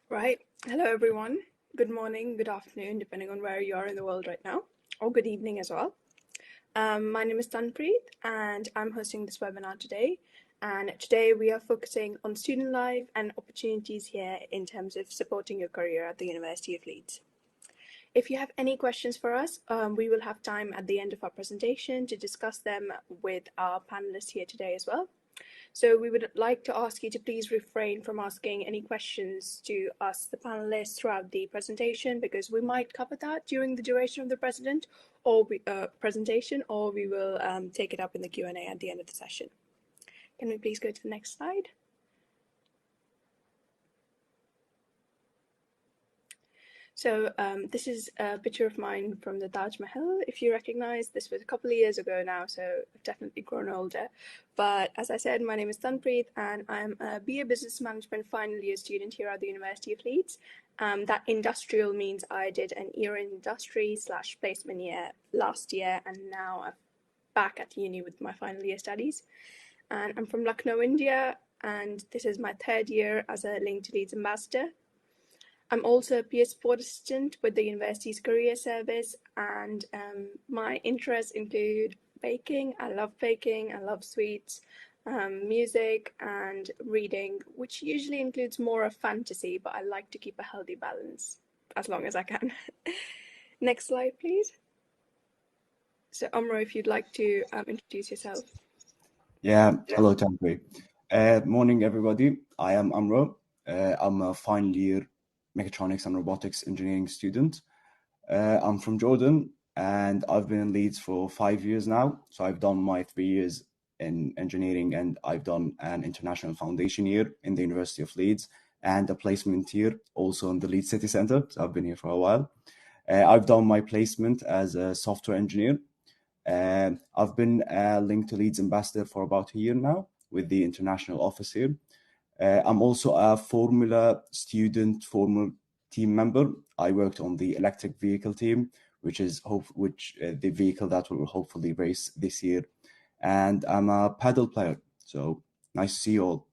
Right. Hello, everyone. Good morning, good afternoon, depending on where you are in the world right now, or good evening as well. My name is Tanpreet, and I'm hosting this webinar today. And today we are focusing on student life and opportunities here in terms of supporting your career at the University of Leeds. If you have any questions for us, we will have time at the end of our presentation to discuss them with our panelists here today as well. So we would like to ask you to please refrain from asking any questions to us, the panelists, throughout the presentation, because we might cover that during the duration of the presentation, or we will take it up in the Q&A at the end of the session. Can we please go to the next slide? So this is a picture of mine from the Taj Mahal. If you recognize, this was a couple of years ago now, so I've definitely grown older. But as I said, my name is Tanpreet, and I'm a BA Business Management final year student here at the University of Leeds. That industrial means I did an year in industry / placement year last year, and now I'm back at uni with my final year studies. And I'm from Lucknow, India, and this is my third year as a Link to Leeds ambassador. I'm also a peer support assistant with the university's career service, and my interests include baking. I love baking, I love sweets, music, and reading, which usually includes more of fantasy, but I like to keep a healthy balance as long as I can. Next slide, please. So, Amro, if you'd like to introduce yourself. Yeah, hello, Tanpreet. Morning, everybody. I am Amro. I'm a final year mechatronics and robotics engineering student. I'm from Jordan, and I've been in Leeds for 5 years now. So I've done my 3 years in engineering, and I've done an international foundation year in the University of Leeds and a placement year also in the Leeds City Centre. So I've been here for a while. I've done my placement as a software engineer. I've been a Link to Leeds ambassador for about a year now with the international office here. I'm also a Formula student, Formula team member. I worked on the electric vehicle team, which is the vehicle that will hopefully race this year. And I'm a paddle player. So nice to see you all.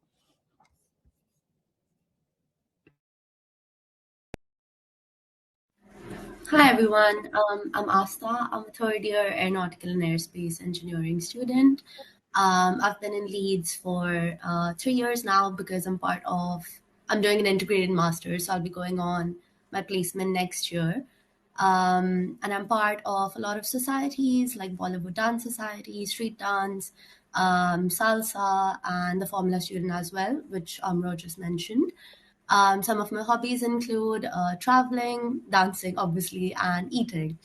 Hi everyone, I'm Asta. I'm a third year aeronautical and aerospace engineering student. I've been in Leeds for 3 years now because I'm doing an integrated master's, so I'll be going on my placement next year. And I'm part of a lot of societies like Bollywood Dance Society, Street Dance, Salsa, and the Formula Student as well, which Amro just mentioned. Some of my hobbies include traveling, dancing, obviously, and eating.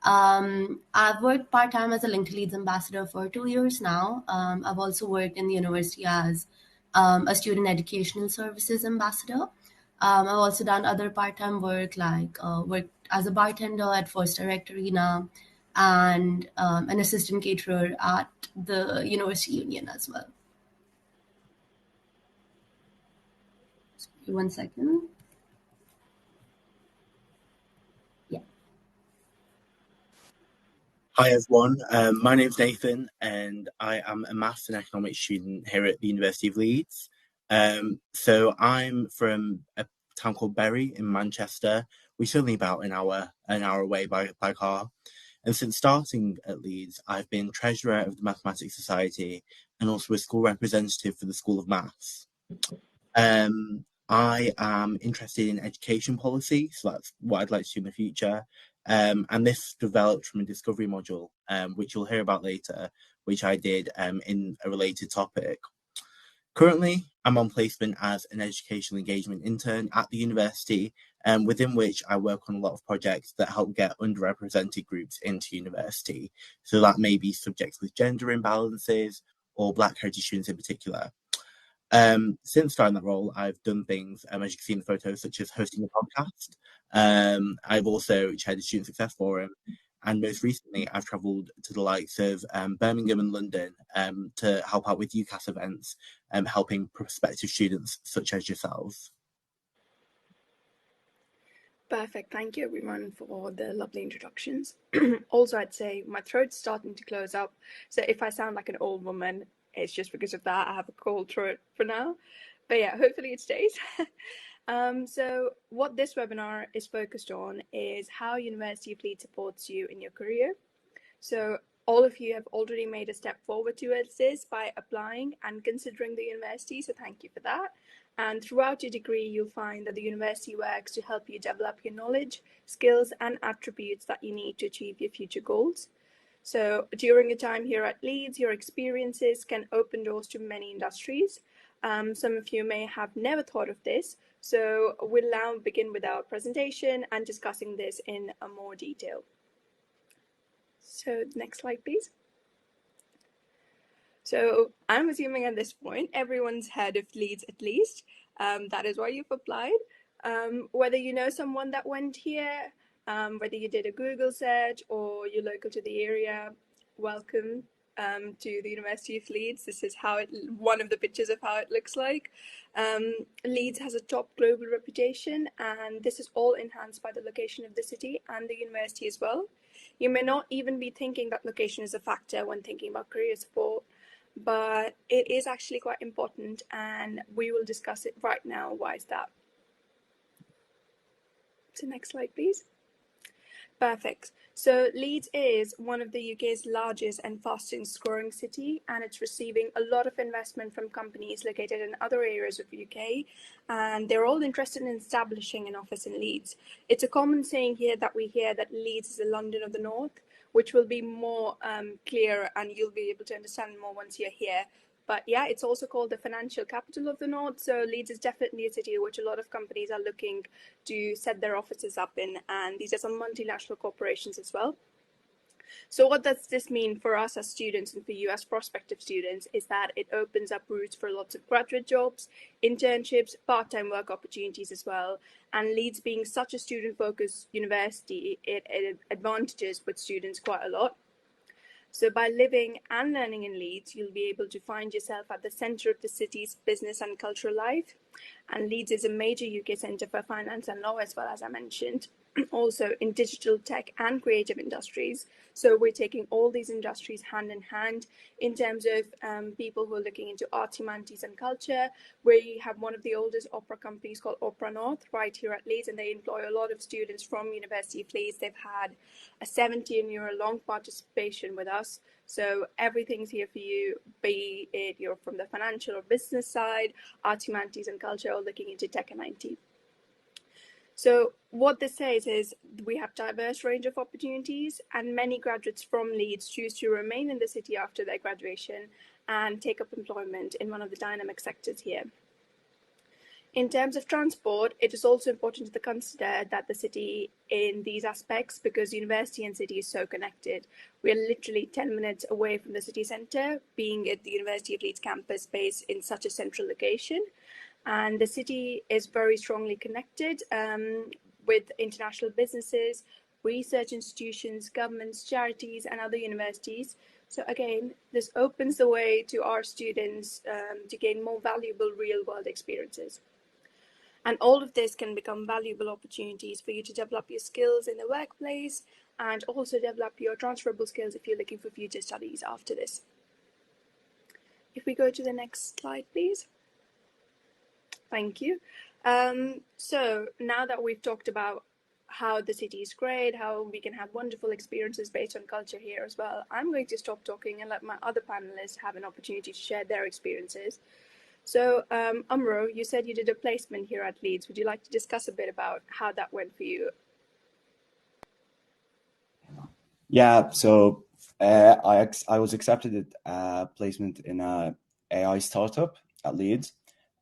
I've worked part-time as a Link to Leeds ambassador for 2 years now. I've also worked in the university as a student educational services ambassador. I've also done other part-time work like worked as a bartender at First Direct Arena and an assistant caterer at the University Union as well. One second. Hi everyone, my name's Nathan and I am a Maths and Economics student here at the University of Leeds. So I'm from a town called Bury in Manchester, which is only about an hour away by car. And since starting at Leeds, I've been treasurer of the Mathematics Society and also a school representative for the School of Maths. I am interested in education policy, so that's what I'd like to do in the future. And this developed from a discovery module, which you'll hear about later, which I did in a related topic. Currently, I'm on placement as an educational engagement intern at the university, within which I work on a lot of projects that help get underrepresented groups into university. So that may be subjects with gender imbalances or Black heritage students in particular. Since starting that role, I've done things, as you can see in the photos, such as hosting a podcast. I've also chaired the Student Success Forum, and most recently, I've travelled to the likes of Birmingham and London to help out with UCAS events, helping prospective students such as yourselves. Perfect. Thank you, everyone, for the lovely introductions. Also, I'd say my throat's starting to close up, so if I sound like an old woman, it's just because of that. I have a cold throat for now. But yeah, hopefully it stays. So what this webinar is focused on is how University of Leeds supports you in your career. So all of you have already made a step forward towards this by applying and considering the university, so thank you for that. And throughout your degree, you'll find that the university works to help you develop your knowledge, skills, and attributes that you need to achieve your future goals. So during your time here at Leeds, your experiences can open doors to many industries. Some of you may have never thought of this, so we'll now begin with our presentation and discussing this in more detail. So next slide, please. So I'm assuming at this point, everyone's heard of Leeds at least. That is why you've applied. Whether you know someone that went here, whether you did a Google search or you're local to the area, welcome to the University of Leeds. This is how one of the pictures of how it looks like. Leeds has a top global reputation, and this is all enhanced by the location of the city and the university as well. You may not even be thinking that location is a factor when thinking about career support, but it is actually quite important, and we will discuss it right now. Why is that? So next slide, please. Perfect. So Leeds is one of the UK's largest and fastest growing city, and it's receiving a lot of investment from companies located in other areas of the UK, and they're all interested in establishing an office in Leeds. It's a common saying here that we hear that Leeds is the London of the North, which will be more clear, and you'll be able to understand more once you're here. But yeah, it's also called the financial capital of the North. So Leeds is definitely a city which a lot of companies are looking to set their offices up in. And these are some multinational corporations as well. So what does this mean for us as students and for you as prospective students is that it opens up routes for lots of graduate jobs, internships, part-time work opportunities as well. And Leeds being such a student-focused university, it advantages with students quite a lot. So by living and learning in Leeds, you'll be able to find yourself at the centre of the city's business and cultural life. And Leeds is a major UK centre for finance and law as well, as I mentioned, also in digital tech and creative industries. So we're taking all these industries hand in hand in terms of people who are looking into arts, humanities and culture. We have one of the oldest opera companies called Opera North right here at Leeds, and they employ a lot of students from University of Leeds. They've had a 17-year long participation with us. So everything's here for you, be it you're from the financial or business side, arts, humanities and culture, or looking into tech and IT. So what this says is we have a diverse range of opportunities, and many graduates from Leeds choose to remain in the city after their graduation and take up employment in one of the dynamic sectors here. In terms of transport, it is also important to consider that the city in these aspects, because university and city is so connected, we are literally 10 minutes away from the city centre, being at the University of Leeds campus based in such a central location. And the city is very strongly connected with international businesses, research institutions, governments, charities, and other universities. So again, this opens the way to our students to gain more valuable real-world experiences. And all of this can become valuable opportunities for you to develop your skills in the workplace and also develop your transferable skills if you're looking for future studies after this. If we go to the next slide, please. Thank you. So now that we've talked about how the city is great, how we can have wonderful experiences based on culture here as well, I'm going to stop talking and let my other panelists have an opportunity to share their experiences. So, Umro, you said you did a placement here at Leeds. Would you like to discuss a bit about how that went for you? Yeah, so I was accepted at a placement in a AI startup at Leeds,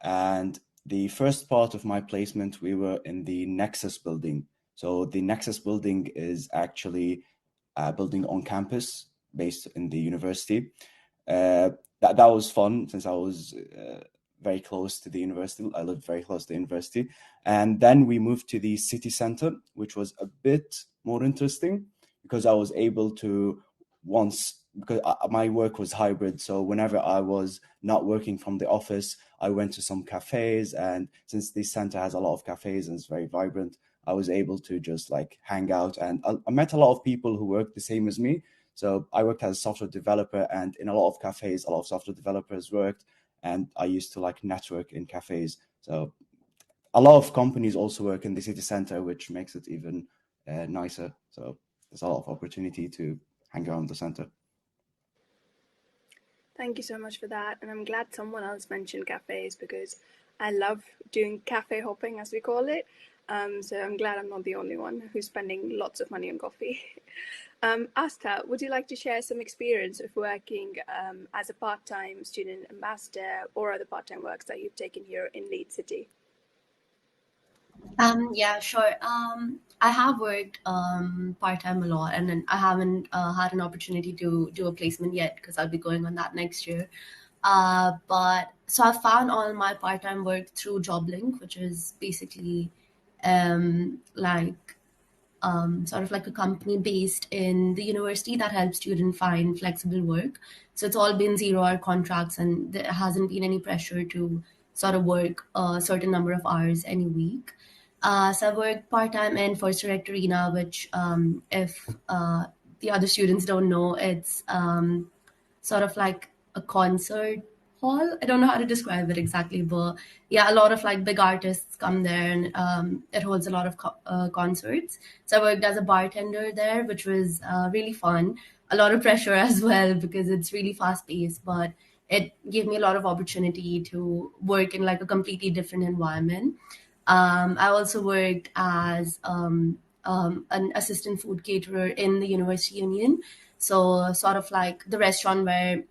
and the first part of my placement, we were in the Nexus building. So the Nexus building is actually a building on campus based in the university. That was fun since I was very close to the university. I lived very close to the university. And then we moved to the city center, which was a bit more interesting because I was able to because my work was hybrid. So whenever I was not working from the office, I went to some cafes. And since the center has a lot of cafes and it's very vibrant, I was able to just like hang out. And I met a lot of people who worked the same as me. So I worked as a software developer, and in a lot of cafes, a lot of software developers worked, and I used to like network in cafes. So a lot of companies also work in the city center, which makes it even nicer. So there's a lot of opportunity to hang around the center. Thank you so much for that. And I'm glad someone else mentioned cafes, because I love doing cafe hopping, as we call it. So I'm glad I'm not the only one who's spending lots of money on coffee. Asta, would you like to share some experience of working as a part-time student ambassador or other part-time works that you've taken here in Leeds City? Yeah, sure. I have worked part-time a lot, and then I haven't had an opportunity to do a placement yet because I'll be going on that next year. But so I found all my part-time work through JobLink, which is basically like sort of like a company based in the university that helps students find flexible work. So it's all been 0 hour contracts, and there hasn't been any pressure to sort of work a certain number of hours any week. So I work part time in First Direct Arena, which, if the other students don't know, it's sort of like a concert hall. I don't know how to describe it exactly, but yeah, a lot of like big artists come there, and it holds a lot of concerts. So I worked as a bartender there, which was really fun. A lot of pressure as well because it's really fast paced, but it gave me a lot of opportunity to work in like a completely different environment. I also worked as an assistant food caterer in the university union. So, sort of like the restaurant where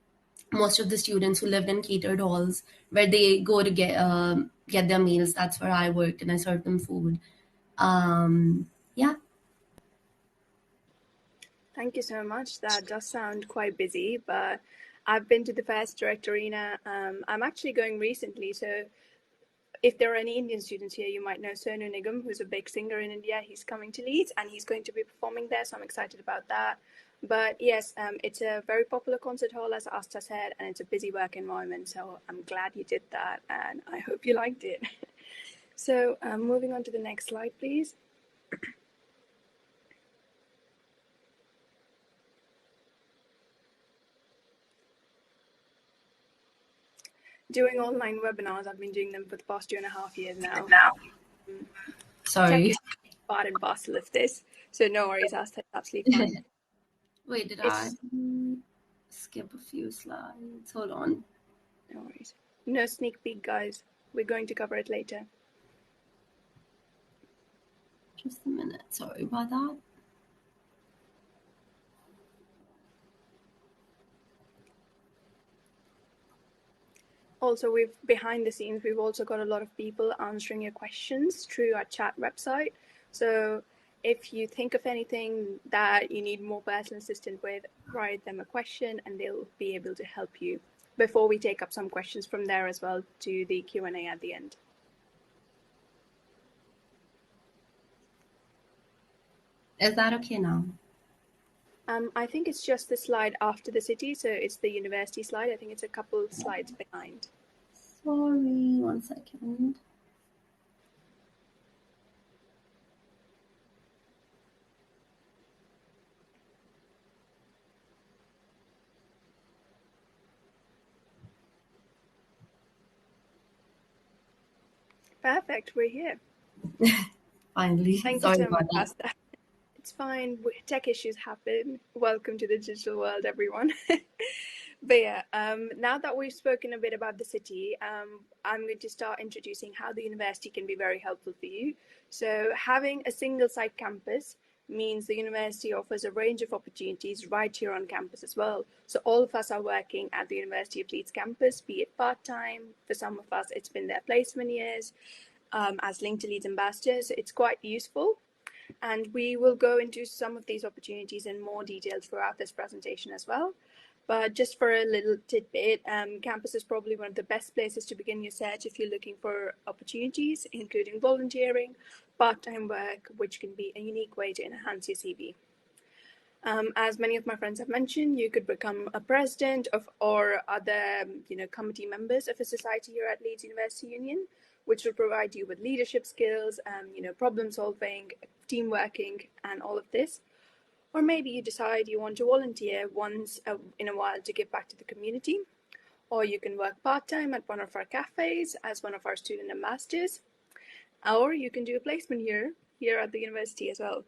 most of the students who lived in catered halls, where they go to get their meals. That's where I worked, and I served them food. Yeah. Thank you so much. That does sound quite busy, but I've been to the First Direct Arena. I'm actually going recently, so if there are any Indian students here, you might know Sonu Nigam, who's a big singer in India. He's coming to Leeds and he's going to be performing there, so I'm excited about that. But yes, it's a very popular concert hall, as Asta said, and it's a busy work environment, so I'm glad you did that and I hope you liked it. So moving on to the next slide, please. Doing online webinars, I've been doing them for the past 2.5 years now. Sorry. Tech is part and parcel of this, so no worries, Asta, absolutely fine. Wait, did I skip a few slides? Hold on. No worries. No sneak peek, guys. We're going to cover it later. Just a minute. Sorry about that. Also, behind the scenes, we've also got a lot of people answering your questions through our chat website. So if you think of anything that you need more personal assistance with, write them a question and they'll be able to help you, before we take up some questions from there as well to the Q&A at the end. Is that okay now? I think it's just the slide after the city, so it's the university slide. I think it's a couple slides behind. Sorry, 1 second. Perfect, we're here. Finally. Thank Sorry you so about much, Asta. It's fine. Tech issues happen. Welcome to the digital world, everyone. But yeah, now that we've spoken a bit about the city, I'm going to start introducing how the university can be very helpful for you. So having a single site campus means the university offers a range of opportunities right here on campus as well. So all of us are working at the University of Leeds campus, be it part-time. For some of us, it's been their placement years. As linked to Leeds ambassadors, it's quite useful. And we will go into some of these opportunities in more detail throughout this presentation as well. But just for a little tidbit, campus is probably one of the best places to begin your search if you're looking for opportunities, including volunteering, part-time work, which can be a unique way to enhance your CV. As many of my friends have mentioned, you could become a president or other committee members of a society here at Leeds University Union, which will provide you with leadership skills, problem solving, team working, and all of this. Or maybe you decide you want to volunteer once in a while to give back to the community. Or you can work part-time at one of our cafes as one of our student ambassadors. or you can do a placement here at the university as well.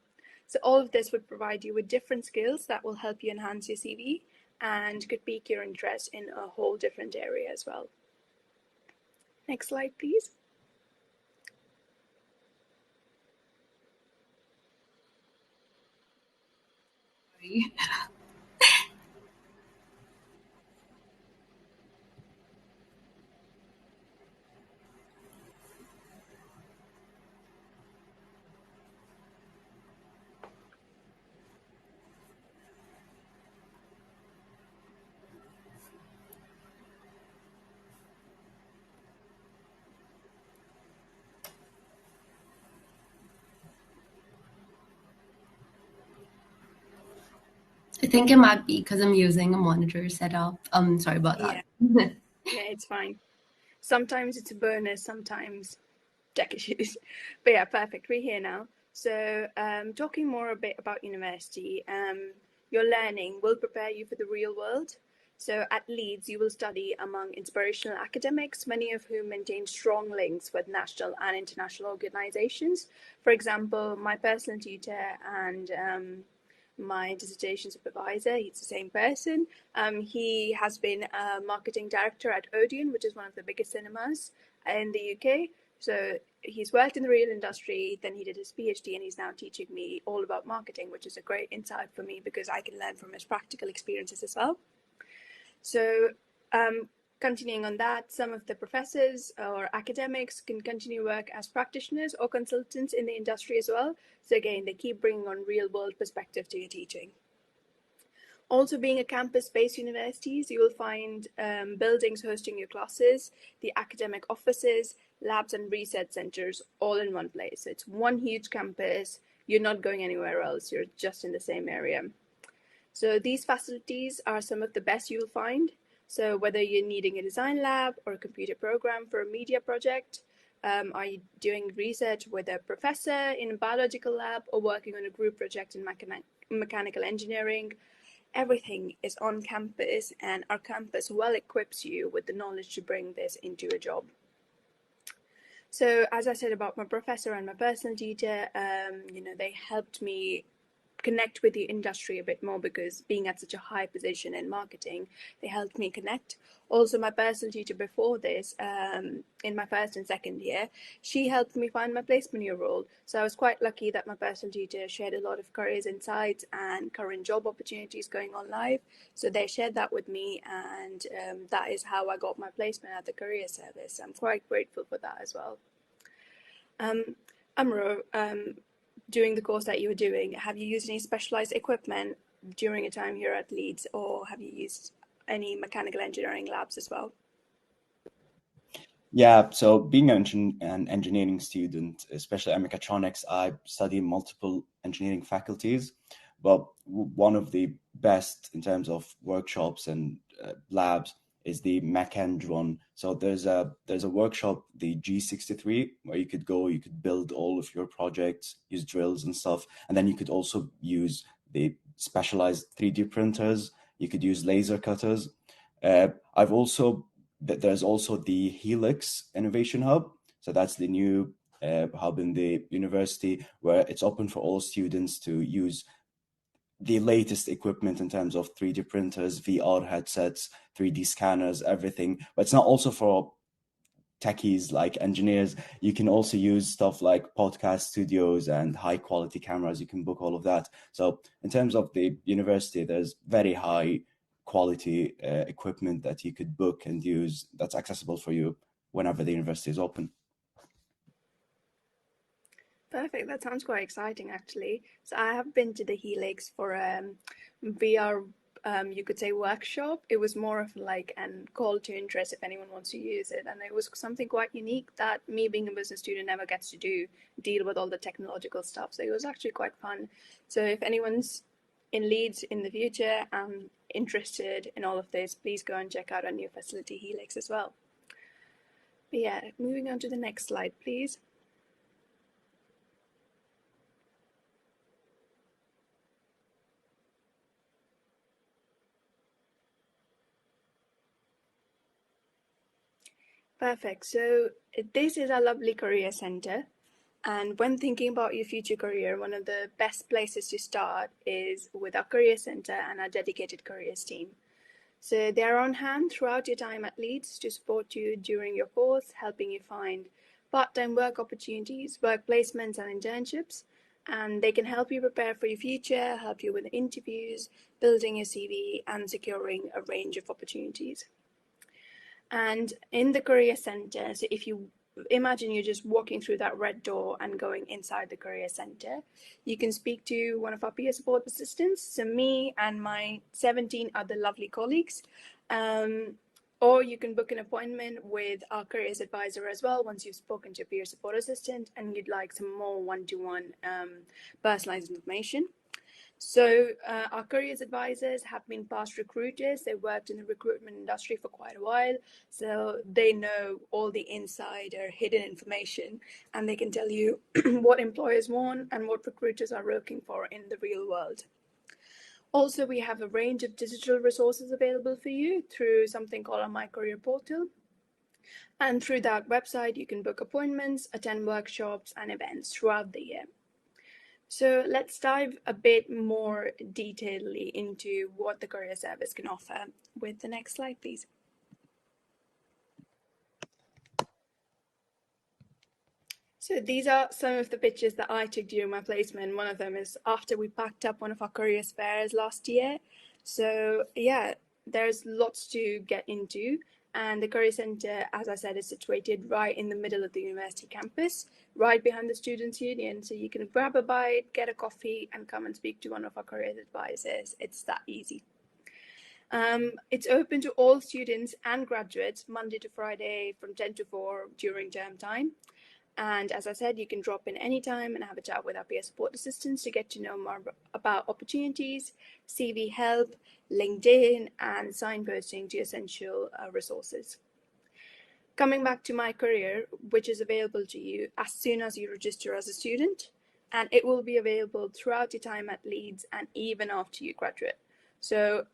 So all of this would provide you with different skills that will help you enhance your CV and could pique your interest in a whole different area as well. Next slide, please. Sorry. I think it might be because I'm using a monitor setup. Sorry about that. Yeah, it's fine. Sometimes it's a bonus, sometimes tech issues. But yeah, perfect. We're here now. So talking more a bit about university, your learning will prepare you for the real world. So at Leeds, you will study among inspirational academics, many of whom maintain strong links with national and international organizations. For example, my personal tutor and my dissertation supervisor, he's the same person. He has been a marketing director at Odeon, which is one of the biggest cinemas in the UK. So he's worked in the real industry, then he did his PhD, and he's now teaching me all about marketing, which is a great insight for me because I can learn from his practical experiences as well. So continuing on that, some of the professors or academics can continue work as practitioners or consultants in the industry as well. So again, they keep bringing on real world perspective to your teaching. Also, being a campus-based universities, you will find buildings hosting your classes, the academic offices, labs and research centers all in one place. So it's one huge campus. You're not going anywhere else. You're just in the same area. So these facilities are some of the best you'll find. So whether you're needing a design lab or a computer program for a media project, are you doing research with a professor in a biological lab or working on a group project in mechanical engineering, everything is on campus, and our campus well equips you with the knowledge to bring this into a job. So as I said about my professor and my personal tutor, they helped me connect with the industry a bit more because being at such a high position in marketing, they helped me connect. Also, my personal tutor before this, in my first and second year, she helped me find my placement year role. So I was quite lucky that my personal tutor shared a lot of careers insights and current job opportunities going on live. So they shared that with me, and that is how I got my placement at the career service. I'm quite grateful for that as well. Amro, during the course that you were doing, have you used any specialized equipment during a time here at Leeds, or have you used any mechanical engineering labs as well? Yeah, so being an engineering student, especially at mechatronics, I study multiple engineering faculties, but one of the best in terms of workshops and labs is the MechEng one. So there's a workshop, the G63, where you could go, you could build all of your projects, use drills and stuff, and then you could also use the specialized 3D printers. You could use laser cutters. There's also the Helix Innovation Hub. So that's the new hub in the university where it's open for all students to use the latest equipment in terms of 3D printers, VR headsets, 3D scanners, everything. But it's not also for techies like engineers. You can also use stuff like podcast studios and high quality cameras. You can book all of that. So in terms of the university, there's very high quality equipment that you could book and use that's accessible for you whenever the university is open. Perfect. That sounds quite exciting, actually. So I have been to the Helix for VR, you could say, workshop. It was more of like an call to interest if anyone wants to use it, and it was something quite unique that me being a business student never gets to do, deal with all the technological stuff. So it was actually quite fun. So if anyone's in Leeds in the future and interested in all of this, please go and check out our new facility, Helix, as well. But yeah, moving on to the next slide, please. Perfect. So this is our lovely career center And when thinking about your future career, one of the best places to start is with our Career Centre and our dedicated careers team. So they're on hand throughout your time at Leeds to support you during your course, helping you find part-time work opportunities, work placements and internships. And they can help you prepare for your future, help you with interviews, building your CV and securing a range of opportunities. And in the Career Centre, so if you imagine you're just walking through that red door and going inside the Career Centre, you can speak to one of our peer support assistants, so me and my 17 other lovely colleagues. Or you can book an appointment with our careers advisor as well once you've spoken to your peer support assistant and you'd like some more one-to-one personalized information. So our careers advisors have been past recruiters. They worked in the recruitment industry for quite a while, so they know all the insider hidden information, and they can tell you what employers want and what recruiters are looking for in the real world. Also, we have a range of digital resources available for you through something called our My Career Portal. And through that website, you can book appointments, attend workshops and events throughout the year. So let's dive a bit more detailedly into what the Career Service can offer with the next slide, please. So these are some of the pictures that I took during my placement. One of them is after we packed up one of our careers fairs last year. So yeah, there's lots to get into. And the Career Centre, as I said, is situated right in the middle of the university campus, right behind the Students' Union. So you can grab a bite, get a coffee, and come and speak to one of our careers advisors. It's that easy. It's open to all students and graduates Monday to Friday from 10 to 4 during term time. And as I said, you can drop in anytime and have a chat with our peer support assistants to get to know more about opportunities, CV help, LinkedIn, and signposting to essential resources. Coming back to My Career, which is available to you as soon as you register as a student, and it will be available throughout your time at Leeds and even after you graduate. So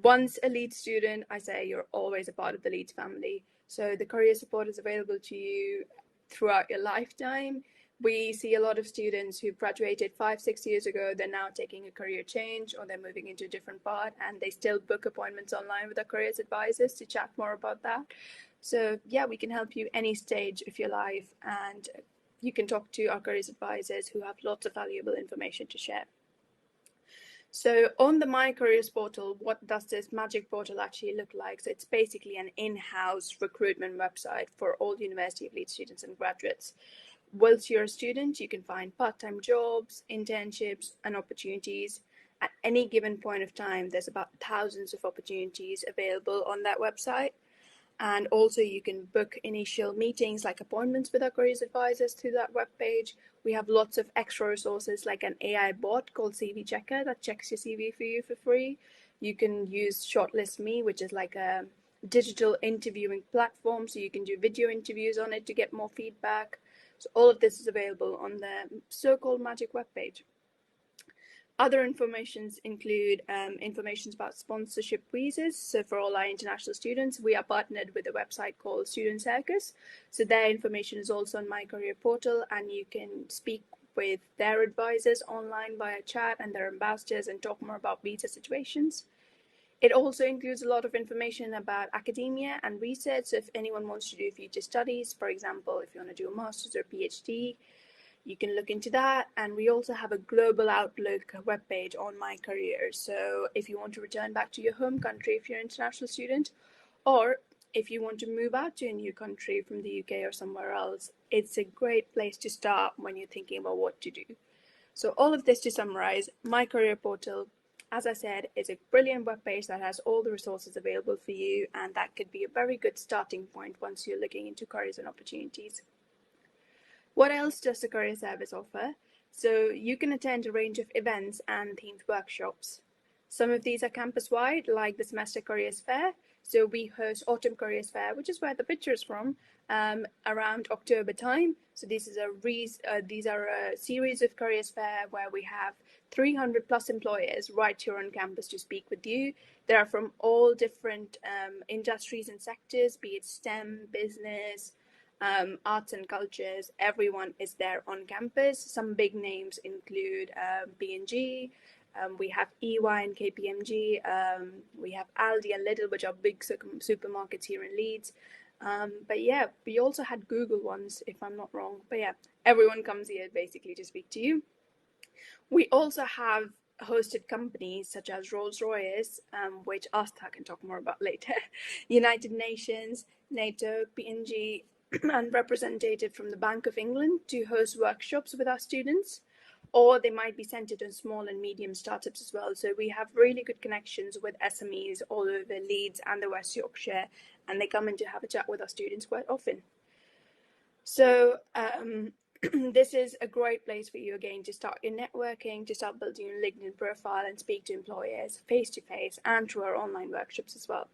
once a Leeds student, I say you're always a part of the Leeds family. So the career support is available to you throughout your lifetime. We see a lot of students who graduated 5-6 years ago, they're now taking a career change or they're moving into a different part and they still book appointments online with our careers advisors to chat more about that. So yeah, we can help you any stage of your life and you can talk to our careers advisors who have lots of valuable information to share. So on the My Careers portal, what does this magic portal actually look like? So it's basically an in-house recruitment website for all University of Leeds students and graduates. Whilst you're a student, you can find part-time jobs, internships, and opportunities. At any given point of time, there's about thousands of opportunities available on that website. And also you can book initial meetings like appointments with our careers advisors through that webpage. We have lots of extra resources like an AI bot called CV Checker that checks your CV for you for free. You can use Shortlist Me, which is like a digital interviewing platform. So you can do video interviews on it to get more feedback. So all of this is available on the so-called magic webpage. Other informations include information about sponsorship visas. So for all our international students, we are partnered with a website called Student Circus. So their information is also on My Career Portal and you can speak with their advisors online via chat and their ambassadors and talk more about visa situations. It also includes a lot of information about academia and research. So if anyone wants to do future studies, for example, if you want to do a master's or PhD, you can look into that. And we also have a global outlook webpage on My Career. So if you want to return back to your home country, if you're an international student, or if you want to move out to a new country from the UK or somewhere else, it's a great place to start when you're thinking about what to do. So all of this to summarize, My Career Portal, as I said, is a brilliant webpage that has all the resources available for you, and that could be a very good starting point once you're looking into careers and opportunities. What else does the Career Service offer? So you can attend a range of events and themed workshops. Some of these are campus-wide, like the Semester Careers Fair. So we host Autumn Careers Fair, which is where the picture is from, around October time. So these are a series of careers fair where we have 300 plus employers right here on campus to speak with you. They are from all different industries and sectors, be it STEM, business, arts and cultures, everyone is there on campus. Some big names include P&G, we have EY and KPMG, we have Aldi and Lidl, which are big supermarkets here in Leeds. But yeah, we also had Google once, if I'm not wrong. But yeah, everyone comes here basically to speak to you. We also have hosted companies such as Rolls-Royce, which Asta can talk more about later, United Nations, NATO, P&G, and representative from the Bank of England to host workshops with our students. Or they might be centered on small and medium startups as well. So we have really good connections with SMEs all over Leeds and the West Yorkshire, and they come in to have a chat with our students quite often. So this is a great place for you again to start your networking, to start building your LinkedIn profile and speak to employers face to face and through our online workshops as well.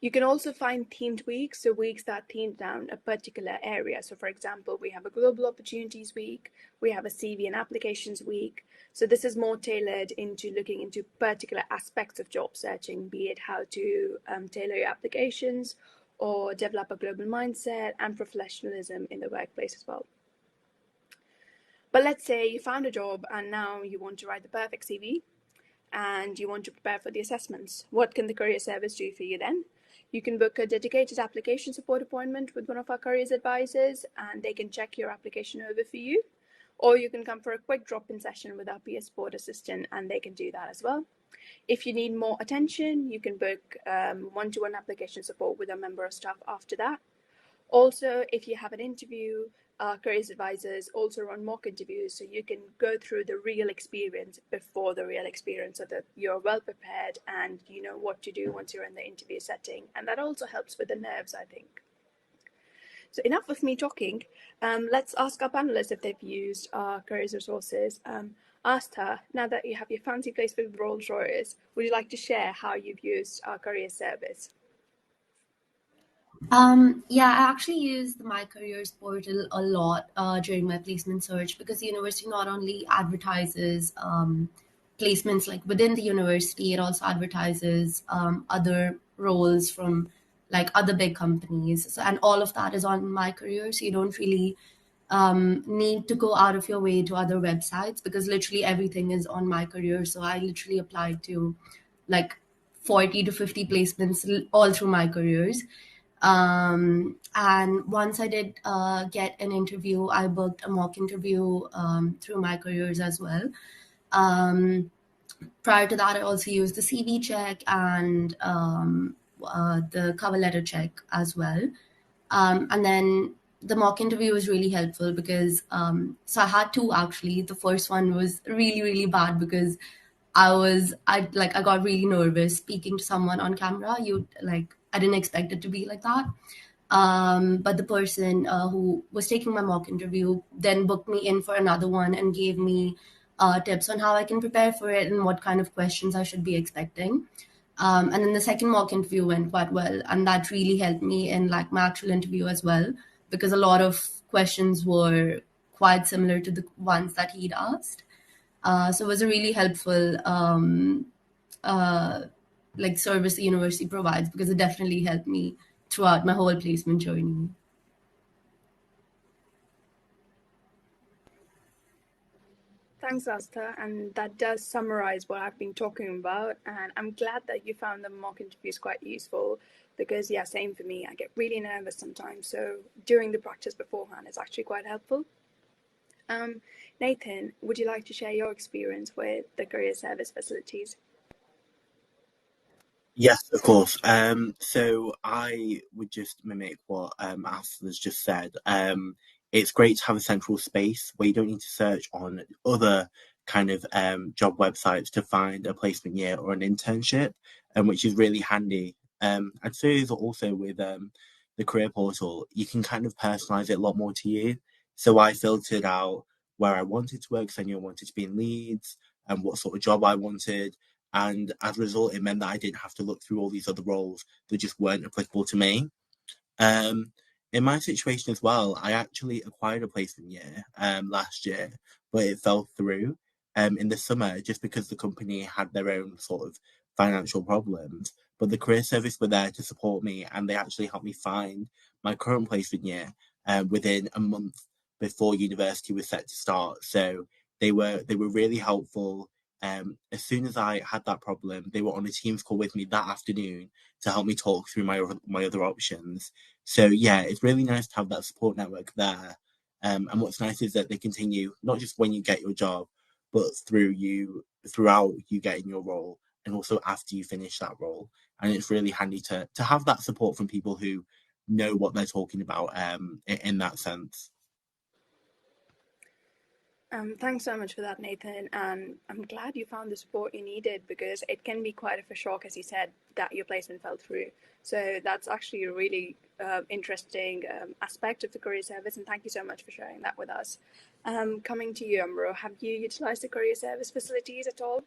You can also find themed weeks, so weeks that theme down a particular area. So for example, we have a Global Opportunities Week, we have a CV and Applications Week. So this is more tailored into looking into particular aspects of job searching, be it how to tailor your applications or develop a global mindset and professionalism in the workplace as well. But let's say you found a job and now you want to write the perfect CV and you want to prepare for the assessments. What can the career service do for you then? You can book a dedicated application support appointment with one of our careers advisors and they can check your application over for you. Or you can come for a quick drop-in session with our peer support assistant and they can do that as well. If you need more attention, you can book one-to-one application support with a member of staff after that. Also, if you have an interview, careers advisors also run mock interviews, so you can go through the real experience before the real experience so that you're well prepared and you know what to do once you're in the interview setting. And that also helps with the nerves, I think. So enough of me talking. Let's ask our panelists if they've used our careers resources. Asta, now that you have your fancy place with Rolls-Royce, would you like to share how you've used our career service? Yeah, I actually used the My Careers portal a lot during my placement search because the university not only advertises placements like within the university, it also advertises other roles from like other big companies. So, and all of that is on My Career, so you don't really need to go out of your way to other websites because literally everything is on My Career. So I literally applied to like 40 to 50 placements all through My Careers. And once I did get an interview, I booked a mock interview through My Careers as well. Prior to that, I also used the CV check and the cover letter check as well. And then the mock interview was really helpful because so I had two actually. The first one was really, really bad because I got really nervous speaking to someone on camera. I didn't expect it to be like that. But the person who was taking my mock interview then booked me in for another one and gave me tips on how I can prepare for it and what kind of questions I should be expecting. And then the second mock interview went quite well, and that really helped me in like my actual interview as well, because a lot of questions were quite similar to the ones that he'd asked. So it was a really helpful service the university provides because it definitely helped me throughout my whole placement journey. Thanks, Asta, and that does summarize what I've been talking about. And I'm glad that you found the mock interviews quite useful because, yeah, same for me. I get really nervous sometimes, so doing the practice beforehand is actually quite helpful. Nathan, would you like to share your experience with the career service facilities? Yes, of course. So I would just mimic what Asta's just said. It's great to have a central space where you don't need to search on other kind of job websites to find a placement year or an internship, which is really handy. I'd say is also with the career portal, you can kind of personalize it a lot more to you. So I filtered out where I wanted to work, because I knew I wanted to be in Leeds and what sort of job I wanted. And as a result, it meant that I didn't have to look through all these other roles that just weren't applicable to me. In my situation as well, I actually acquired a placement year last year, but it fell through in the summer just because the company had their own sort of financial problems. but the career service were there to support me, and they actually helped me find my current placement year within a month before university was set to start. So they were really helpful. As soon as I had that problem, they were on a Teams call with me that afternoon to help me talk through my other options. So yeah, it's really nice to have that support network there. And what's nice is that they continue not just when you get your job, but throughout you getting your role, and also after you finish that role. And it's really handy to have that support from people who know what they're talking about in that sense. Thanks so much for that, Nathan. And I'm glad you found the support you needed, because it can be quite of a shock, as you said, that your placement fell through. So that's actually a really interesting aspect of the career service. And thank you so much for sharing that with us. Coming to you, Amro, have you utilized the career service facilities at all?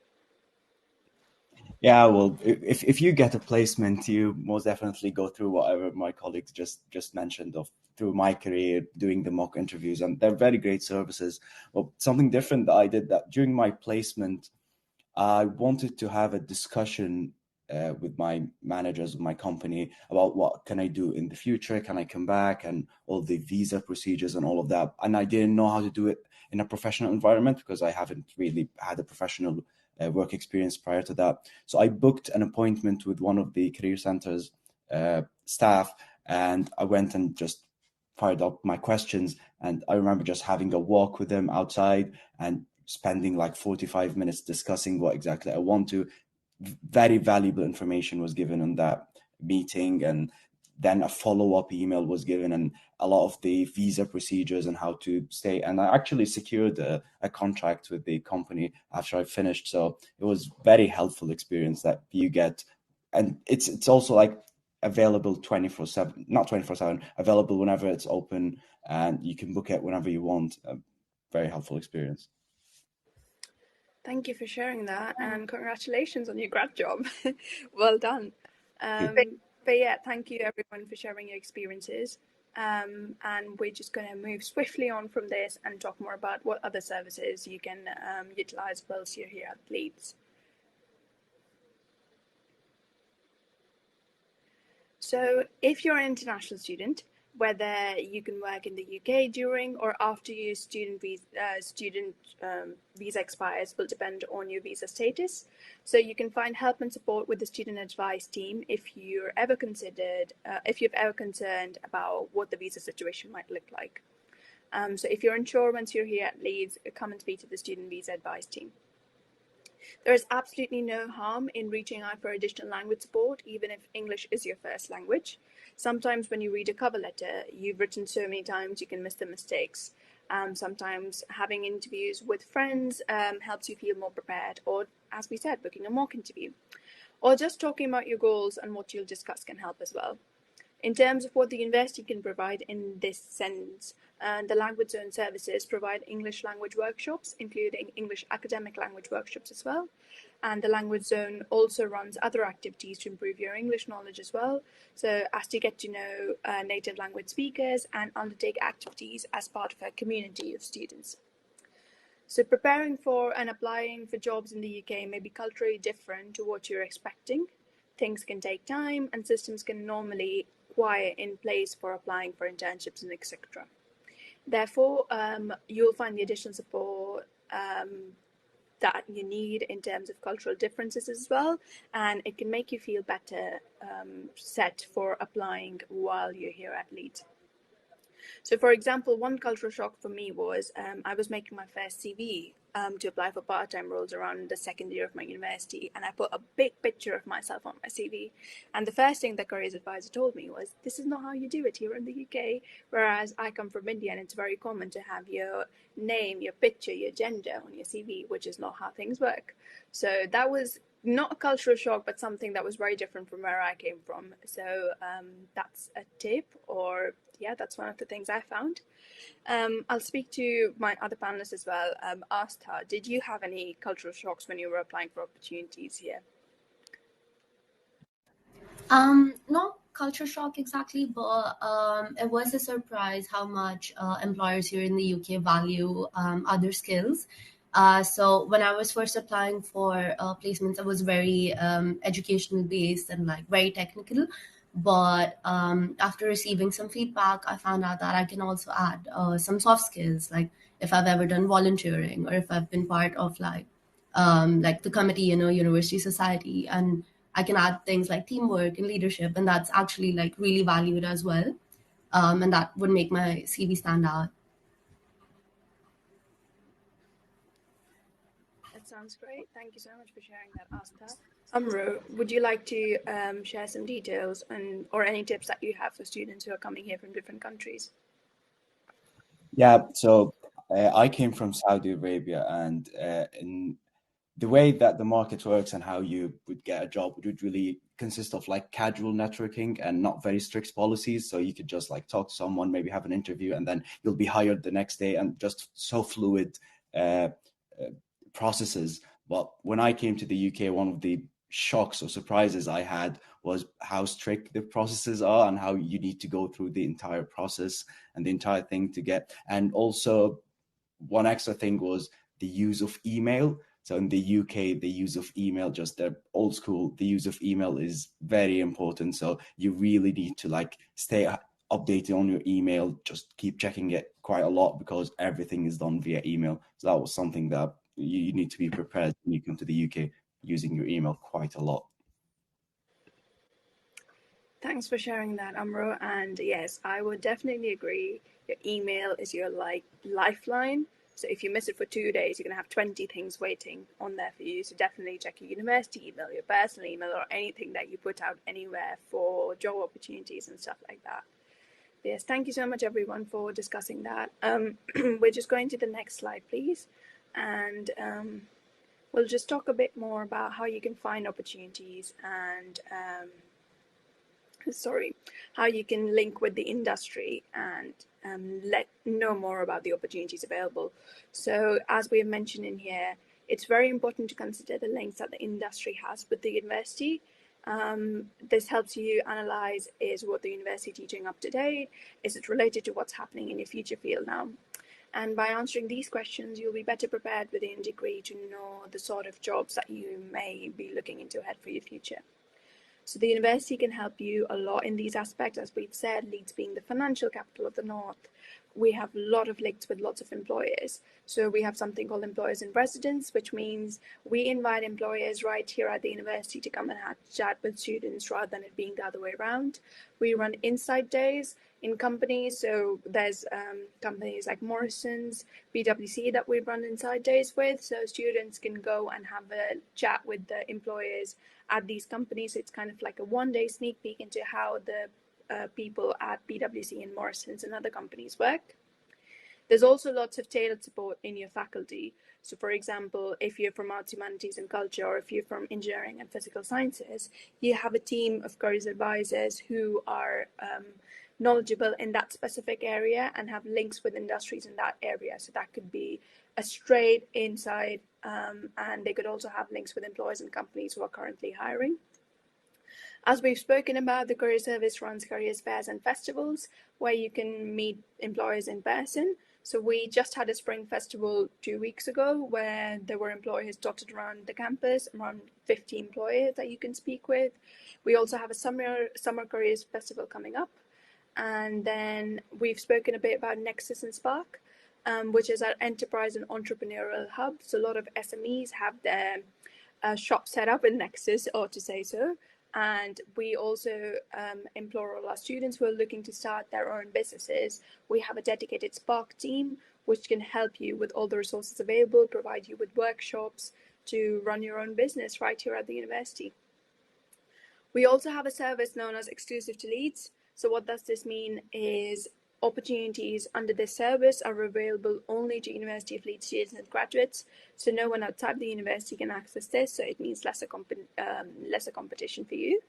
Yeah, well, if you get a placement, you most definitely go through whatever my colleagues just mentioned of through my career, doing the mock interviews, and they're very great services. Well, something different that I did that during my placement, I wanted to have a discussion with my managers of my company about what can I do in the future, can I come back, and all the visa procedures and all of that. And I didn't know how to do it in a professional environment because I haven't really had a professional work experience prior to that. So I booked an appointment with one of the career centers staff, and I went and just fired up my questions. And I remember just having a walk with them outside and spending like 45 minutes discussing what exactly I want to. Very valuable information was given in that meeting, and then a follow-up email was given, and a lot of the visa procedures and how to stay. And I actually secured a contract with the company after I finished. So it was very helpful experience that you get. And it's also like available 24/7, not 24/7, available whenever it's open, and you can book it whenever you want. A very helpful experience. Thank you for sharing that, and congratulations on your grad job. Well done. But yeah, thank you everyone for sharing your experiences. And we're just going to move swiftly on from this and talk more about what other services you can utilize whilst you're here at Leeds. So if you're an international student, whether you can work in the UK during or after your student visa expires will depend on your visa status. So you can find help and support with the student advice team if you've ever concerned about what the visa situation might look like. So if you're unsure once you're here at Leeds, come and speak to the student visa advice team. There is absolutely no harm in reaching out for additional language support, even if English is your first language. Sometimes when you read a cover letter, you've written so many times you can miss the mistakes. Sometimes having interviews with friends helps you feel more prepared, or as we said, booking a mock interview. Or just talking about your goals and what you'll discuss can help as well. In terms of what the university can provide in this sense, the Language Zone services provide English language workshops, including English academic language workshops as well. And the Language Zone also runs other activities to improve your English knowledge as well. So as to get to know native language speakers and undertake activities as part of a community of students. So preparing for and applying for jobs in the UK may be culturally different to what you're expecting. Things can take time, and systems can normally require in place for applying for internships and etc. Therefore, you'll find the additional support that you need in terms of cultural differences as well, and it can make you feel better set for applying while you're here at Leeds. So for example, one cultural shock for me was I was making my first CV to apply for part-time roles around the second year of my university, and I put a big picture of myself on my CV. And the first thing the careers advisor told me was, this is not how you do it here in the UK, whereas I come from India and it's very common to have your name, your picture, your gender on your CV, which is not how things work. So that was not a cultural shock, but something that was very different from where I came from. So that's a tip, or yeah, that's one of the things I found. I'll speak to my other panelists as well. Astha, did you have any cultural shocks when you were applying for opportunities here? Not culture shock exactly, but it was a surprise how much employers here in the UK value other skills. So when I was first applying for placements, I was very educational based and like very technical. But after receiving some feedback, I found out that I can also add some soft skills, like if I've ever done volunteering or if I've been part of like the committee, university society, and I can add things like teamwork and leadership, and that's actually like really valued as well. And that would make my CV stand out. That sounds great. Thank you so much for sharing that, Asta. Amro, would you like to share some details or any tips that you have for students who are coming here from different countries? Yeah, so I came from Saudi Arabia, and in the way that the market works and how you would get a job would really consist of like casual networking and not very strict policies. So you could just like talk to someone, maybe have an interview, and then you'll be hired the next day, and just so fluid uh, uh, processes. But when I came to the UK, one of the shocks or surprises I had was how strict the processes are and how you need to go through the entire process and the entire thing to get. And also, one extra thing was the use of email. So in the UK, the use of email, just the old school, the use of email is very important. So you really need to like stay updated on your email, just keep checking it quite a lot because everything is done via email. So that was something that you need to be prepared when you come to the UK, using your email quite a lot. Thanks for sharing that, Amro. And yes, I would definitely agree. Your email is your lifeline. So if you miss it for 2 days, you're going to have 20 things waiting on there for you. So definitely check your university email, your personal email, or anything that you put out anywhere for job opportunities and stuff like that. Yes, thank you so much, everyone, for discussing that. We're just going to the next slide, please. And we'll just talk a bit more about how you can find opportunities and how you can link with the industry and let know more about the opportunities available. So as we have mentioned in here, it's very important to consider the links that the industry has with the university. This helps you analyze, is what the university teaching up to date? Is it related to what's happening in your future field now? And by answering these questions, you'll be better prepared within a degree to know the sort of jobs that you may be looking into ahead for your future. So the university can help you a lot in these aspects. As we've said, Leeds being the financial capital of the North, we have a lot of links with lots of employers. So we have something called employers in residence, which means we invite employers right here at the university to come and chat with students rather than it being the other way around. We run insight days in companies. So there's companies like Morrison's, PwC that we run inside days with. So students can go and have a chat with the employers at these companies. It's kind of like a 1-day sneak peek into how the people at PwC and Morrison's and other companies work. There's also lots of tailored support in your faculty. So for example, if you're from arts, humanities and culture, or if you're from engineering and physical sciences, you have a team of careers advisors who are knowledgeable in that specific area and have links with industries in that area. So that could be a straight inside, and they could also have links with employers and companies who are currently hiring. As we've spoken about, the Career Service runs careers fairs and festivals where you can meet employers in person. So we just had a spring festival 2 weeks ago where there were employers dotted around the campus, around 50 employers that you can speak with. We also have a summer careers festival coming up. And then we've spoken a bit about Nexus and Spark, which is our enterprise and entrepreneurial hub. So a lot of SMEs have their shop set up in Nexus, or to say so. And we also implore all our students who are looking to start their own businesses. We have a dedicated Spark team, which can help you with all the resources available, provide you with workshops to run your own business right here at the university. We also have a service known as Exclusive to Leeds. So what does this mean is opportunities under this service are available only to University of Leeds students and graduates. So no one outside the university can access this. So it means lesser competition for you.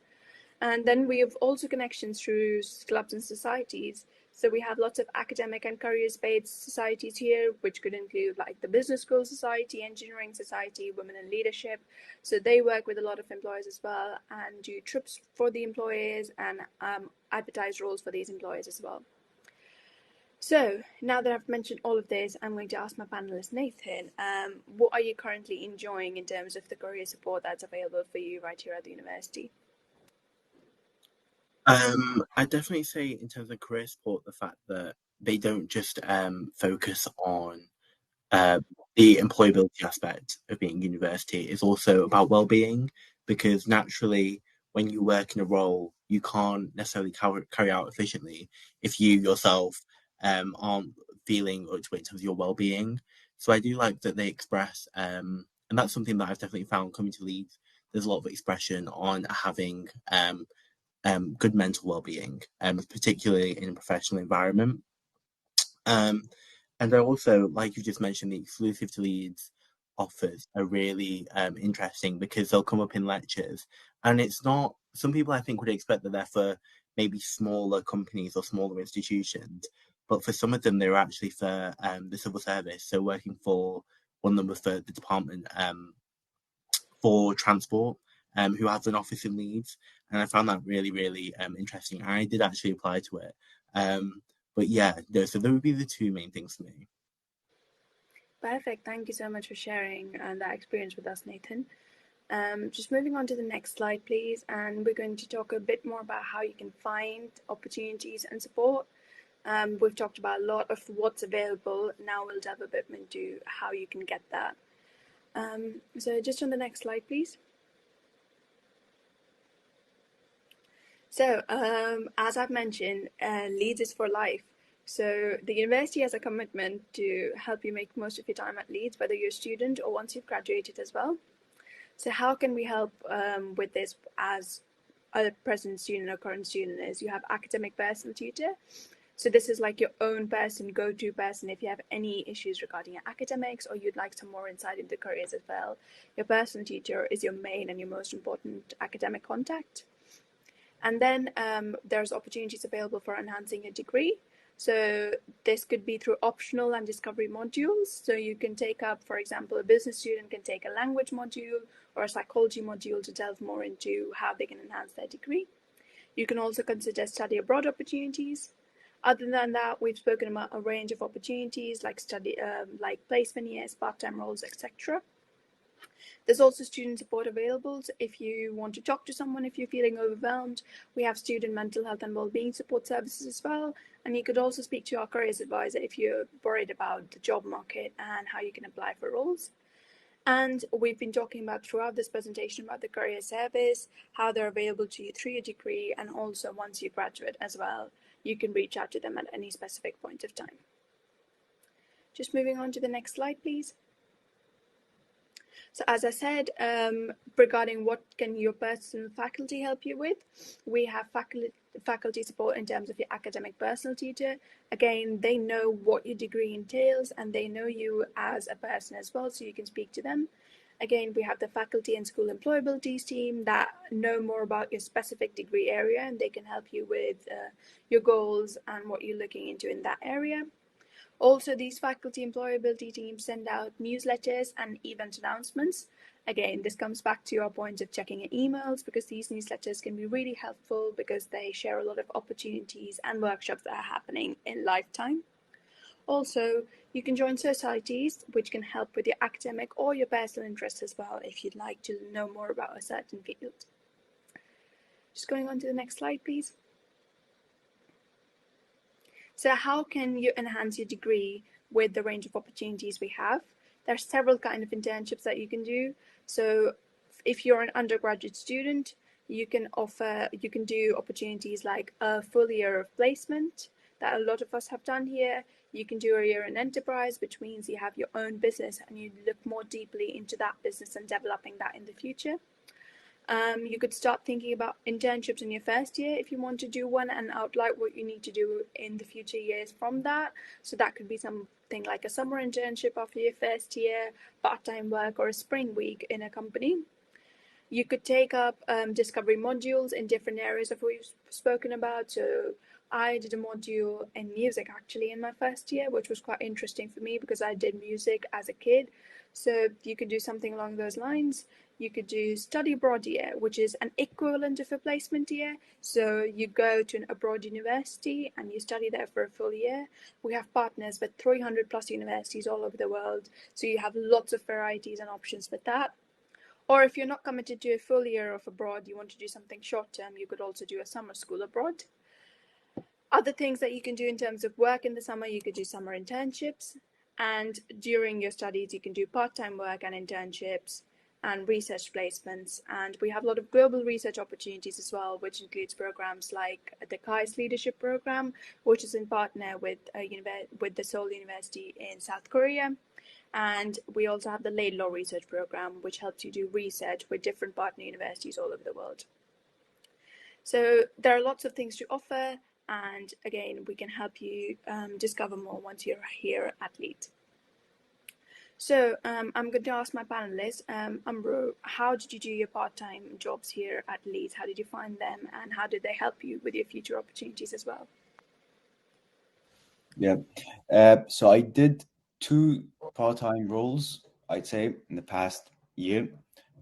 And then we have also connections through clubs and societies. So we have lots of academic and careers-based societies here, which could include like the Business School Society, Engineering Society, Women in Leadership. So they work with a lot of employers as well and do trips for the employers and advertise roles for these employers as well. So now that I've mentioned all of this, I'm going to ask my panelist Nathan, what are you currently enjoying in terms of the career support that's available for you right here at the university? I definitely say in terms of career support, the fact that they don't just focus on uh, the employability aspect of being university is also about well-being, because naturally when you work in a role you can't necessarily carry out efficiently if you yourself aren't feeling up to it in terms of your well-being. So I do like that they express and that's something that I've definitely found coming to Leeds. There's a lot of expression on having good mental well-being, particularly in a professional environment. Um, and I also, like you just mentioned, the exclusive to Leeds offers are really interesting because they'll come up in lectures. And it's not, some people I think would expect that they're for maybe smaller companies or smaller institutions, but for some of them, they're actually for the civil service. So working for, one of them was for the Department for Transport, who has an office in Leeds. And I found that really, really interesting. I did actually apply to it. But yeah, no, so those would be the two main things for me. Perfect. Thank you so much for sharing that experience with us, Nathan. Just moving on to the next slide, please. And we're going to talk a bit more about how you can find opportunities and support. We've talked about a lot of what's available. Now we'll delve a bit into how you can get that. So just on the next slide, please. So as I've mentioned, Leeds is for life. So the university has a commitment to help you make most of your time at Leeds, whether you're a student or once you've graduated as well. So how can we help with this as a present student or current student is you have academic personal tutor. So this is like your own person, go-to person if you have any issues regarding your academics or you'd like some more insight into careers as well. Your personal tutor is your main and your most important academic contact. And then there's opportunities available for enhancing your degree. So this could be through optional and discovery modules. So you can take up, for example, a business student can take a language module or a psychology module to delve more into how they can enhance their degree. You can also consider study abroad opportunities. Other than that, we've spoken about a range of opportunities like like placement years, part-time roles, etc. There's also student support available. So if you want to talk to someone, if you're feeling overwhelmed, we have student mental health and wellbeing support services as well. And you could also speak to our careers advisor if you're worried about the job market and how you can apply for roles. And we've been talking about throughout this presentation about the career service, how they're available to you through your degree, and also once you graduate as well. You can reach out to them at any specific point of time. Just moving on to the next slide, please. So as I said, regarding what can your personal faculty help you with, we have faculty support in terms of your academic personal tutor. Again, they know what your degree entails and they know you as a person as well, so you can speak to them. Again, we have the faculty and school employability team that know more about your specific degree area and they can help you with your goals and what you're looking into in that area. Also, these faculty employability teams send out newsletters and event announcements. Again, this comes back to your point of checking your emails because these newsletters can be really helpful because they share a lot of opportunities and workshops that are happening in lifetime. Also, you can join societies which can help with your academic or your personal interests as well if you'd like to know more about a certain field. Just going on to the next slide, please. So how can you enhance your degree with the range of opportunities we have? There are several kinds of internships that you can do. So if you're an undergraduate student, you can do opportunities like a full year of placement that a lot of us have done here. You can do a year in enterprise, which means you have your own business and you look more deeply into that business and developing that in the future. You could start thinking about internships in your first year if you want to do one and outline what you need to do in the future years from that. So that could be something like a summer internship after your first year, part-time work, or a spring week in a company. You could take up discovery modules in different areas of what we've spoken about. So I did a module in music actually in my first year, which was quite interesting for me because I did music as a kid. So you could do something along those lines. You could do study abroad year, which is an equivalent of a placement year. So you go to an abroad university and you study there for a full year. We have partners with 300 plus universities all over the world. So you have lots of varieties and options with that. Or if you're not committed to a full year of abroad, you want to do something short term, you could also do a summer school abroad. Other things that you can do in terms of work in the summer, you could do summer internships. And during your studies, you can do part-time work and internships and research placements. And we have a lot of global research opportunities as well, which includes programs like the KAIS Leadership Program, which is in partner with the Seoul University in South Korea. And we also have the Laidlaw Research Program, which helps you do research with different partner universities all over the world. So there are lots of things to offer, and again, we can help you discover more once you're here at Leeds. So I'm going to ask my panelists, Amro, how did you do your part-time jobs here at Leeds? How did you find them, and how did they help you with your future opportunities as well? Yeah, so I did 2 part-time roles, I'd say, in the past year.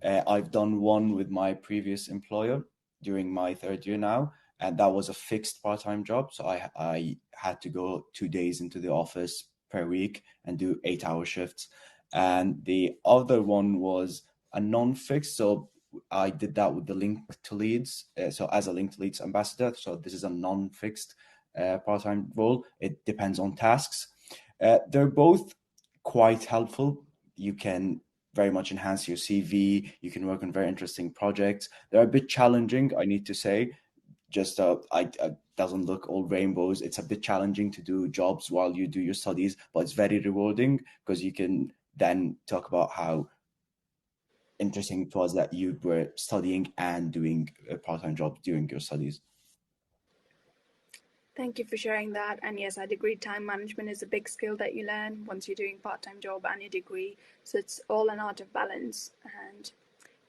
I've done one with my previous employer during my 3rd year now, and that was a fixed part-time job. So I had to go 2 days into the office per week and do 8-hour shifts. And the other one was a non-fixed. So I did that with the Link to Leeds. So as a Link to Leeds ambassador. So this is a non-fixed part-time role. It depends on tasks. They're both quite helpful. You can very much enhance your CV. You can work on very interesting projects. They're a bit challenging, I need to say. Just I doesn't look all rainbows. It's a bit challenging to do jobs while you do your studies, but it's very rewarding because you can then talk about how interesting it was that you were studying and doing a part-time job during your studies. Thank you for sharing that. And yes, I'd agree, time management is a big skill that you learn once you're doing part-time job and your degree. So it's all an art of balance. And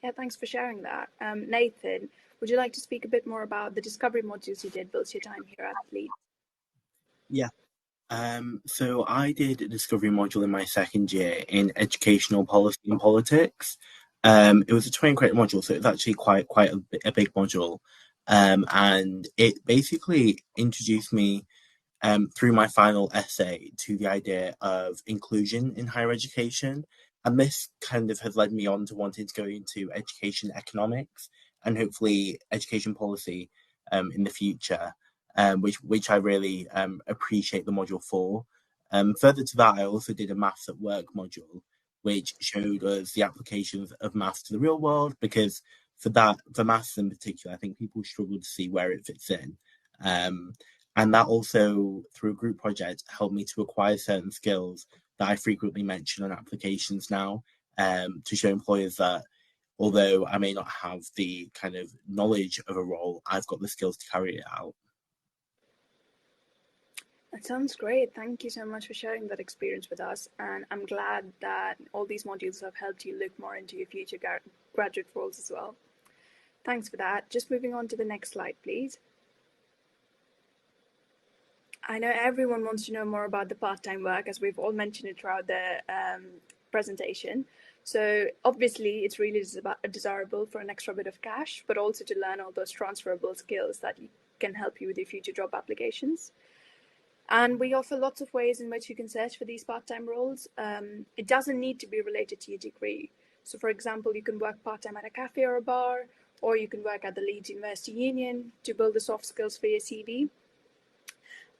yeah, thanks for sharing that. Nathan, would you like to speak a bit more about the discovery modules you did whilst your time here at Leeds? Yeah. So I did a discovery module in my 2nd year in educational policy and politics. It was a 20 credit module, so it's actually quite a big module. And it basically introduced me through my final essay to the idea of inclusion in higher education. And this kind of has led me on to wanting to go into education economics and hopefully education policy in the future, which I really appreciate the module for. Further to that, I also did a maths at work module, which showed us the applications of maths to the real world, because for maths in particular, I think people struggle to see where it fits in. And that also, through a group project, helped me to acquire certain skills that I frequently mention on applications now, to show employers that although I may not have the kind of knowledge of a role, I've got the skills to carry it out. That sounds great. Thank you so much for sharing that experience with us. And I'm glad that all these modules have helped you look more into your future graduate roles as well. Thanks for that. Just moving on to the next slide, please. I know everyone wants to know more about the part-time work, as we've all mentioned it throughout the presentation. So obviously it's really desirable for an extra bit of cash, but also to learn all those transferable skills that can help you with your future job applications. And we offer lots of ways in which you can search for these part-time roles. It doesn't need to be related to your degree. So for example, you can work part-time at a cafe or a bar, or you can work at the Leeds University Union to build the soft skills for your CV.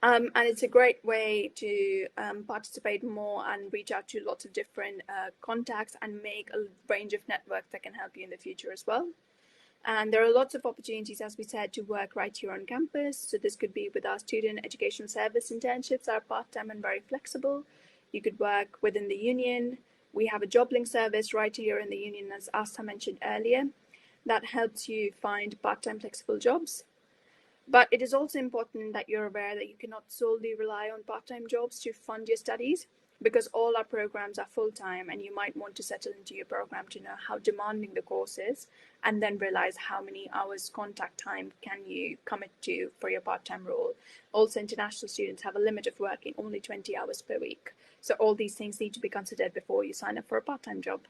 And it's a great way to participate more and reach out to lots of different contacts and make a range of networks that can help you in the future as well. And there are lots of opportunities, as we said, to work right here on campus. So this could be with our student education service internships that are part-time and very flexible. You could work within the union. We have a job link service right here in the union, as Asta mentioned earlier, that helps you find part-time flexible jobs. But it is also important that you're aware that you cannot solely rely on part-time jobs to fund your studies, because all our programs are full-time, and you might want to settle into your program to know how demanding the course is, and then realize how many hours contact time can you commit to for your part-time role. Also, international students have a limit of working only 20 hours per week. So all these things need to be considered before you sign up for a part-time job.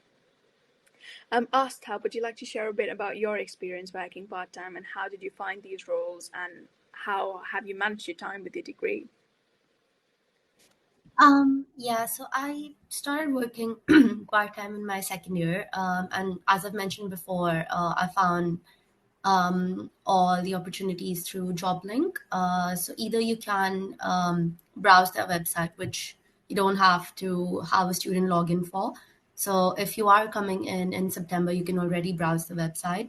Asta, would you like to share a bit about your experience working part-time, and how did you find these roles, and how have you managed your time with your degree? Yeah, so I started working part-time in my second year. And as I've mentioned before, I found all the opportunities through JobLink. So either you can browse their website, which you don't have to have a student login for. So if you are coming in September, you can already browse the website.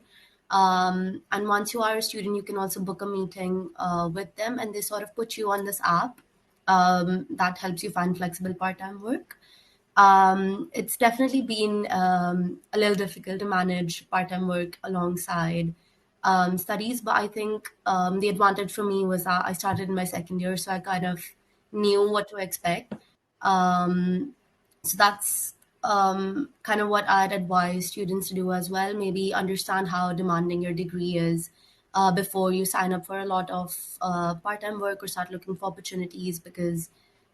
And once you are a student, you can also book a meeting with them, and they sort of put you on this app that helps you find flexible part-time work. It's definitely been a little difficult to manage part-time work alongside studies, but I think the advantage for me was that I started in my second year, so I kind of knew what to expect. So that's kind of what I'd advise students to do as well. Maybe understand how demanding your degree is before you sign up for a lot of part-time work or start looking for opportunities, because